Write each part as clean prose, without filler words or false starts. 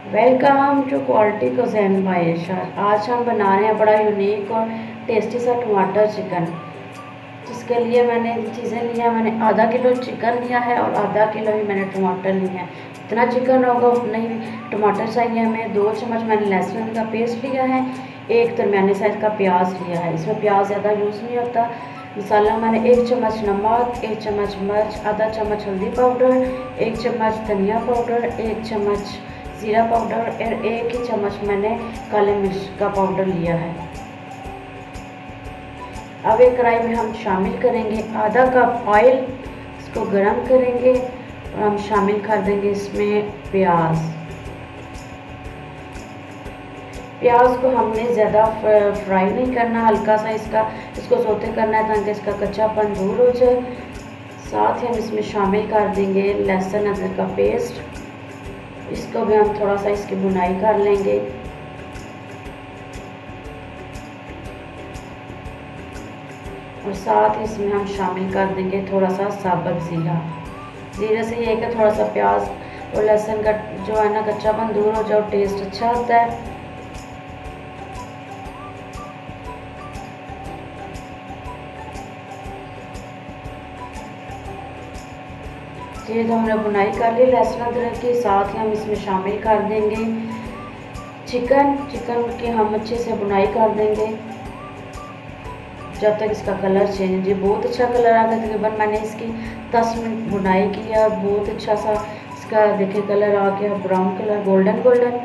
Welcome to quality cuisine by Irshad. आज हम बना रहे हैं बड़ा यूनिक और टेस्टी सा टमाटर चिकन। जिसके लिए मैंने चीज़ें ली हैं, मैंने आधा किलो चिकन लिया है और आधा किलो ही मैंने टमाटर लिए हैं। जितना चिकन होगा उतना ही टमाटर चाहिए हमें। 2 चम्मच मैंने लहसुन का पेस्ट लिया है, एक दरमियाने साइज़ का प्याज लिया है। इसमें प्याज ज़्यादा यूज़ नहीं होता। मसाला मैंने 1 चम्मच नमक, 1 चम्मच मिर्च, आधा चम्मच हल्दी पाउडर, 1 चम्मच धनिया पाउडर, 1 चम्मच ज़ीरा पाउडर और 1 ही चम्मच मैंने काले मिर्च का पाउडर लिया है। अब एक कढ़ाई में हम शामिल करेंगे आधा कप ऑयल। इसको गरम करेंगे और हम शामिल कर देंगे इसमें प्याज। प्याज को हमने ज़्यादा फ्राई नहीं करना, हल्का सा इसको सौते करना है ताकि इसका कच्चापन दूर हो जाए। साथ ही हम इसमें शामिल कर देंगे लहसुन अदरक का पेस्ट। इसको भी हम थोड़ा सा इसकी भुनाई कर लेंगे। और साथ ही इसमें हम शामिल कर देंगे थोड़ा सा साबुत ज़ीरा। ज़ीरे से ये है कि थोड़ा सा प्याज और लहसुन का जो है ना कच्चापन दूर हो जाए और टेस्ट अच्छा आता है। ये तो हमने बुनाई कर ली लहसुन अदरक की। साथ ही हम इसमें शामिल कर देंगे चिकन की हम अच्छे से बुनाई कर देंगे जब तक इसका कलर चेंज। ये बहुत अच्छा कलर आ गया। तकरीबन मैंने इसकी 10 मिनट बुनाई की है और बहुत अच्छा सा इसका देखिए कलर आ गया, ब्राउन कलर, गोल्डन गोल्डन।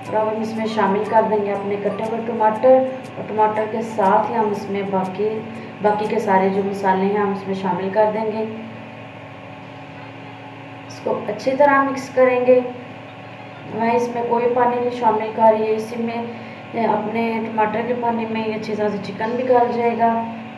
और अब हम इसमें शामिल कर देंगे अपने कटे हुए टमाटर और टमाटर के साथ ही हम इसमें बाकी के सारे जो मसाले हैं हम इसमें शामिल कर देंगे। इसको अच्छी तरह मिक्स करेंगे। मैं इसमें कोई पानी नहीं शामिल कर रही है, इसी में अपने टमाटर के पानी में ये अच्छी तरह से चिकन भी गल जाएगा।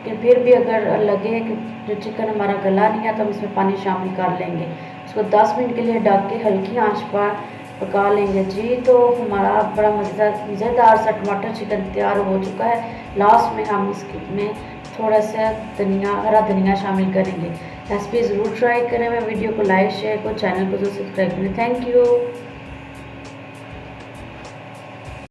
कि फिर भी अगर लगे कि जो चिकन हमारा गला नहीं है तो हम इसमें पानी शामिल कर लेंगे। इसको 10 मिनट के लिए ढक के हल्की आंच पर पका लेंगे जी। तो हमारा बड़ा मज़ेदार सा टमाटर चिकन तैयार हो चुका है। लास्ट में हम इसमें थोड़ा सा हरा धनिया शामिल करेंगे। रेसिपी ज़रूर ट्राई करें। मैं वीडियो को लाइक शेयर को चैनल को जरूर सब्सक्राइब करें। Thank you.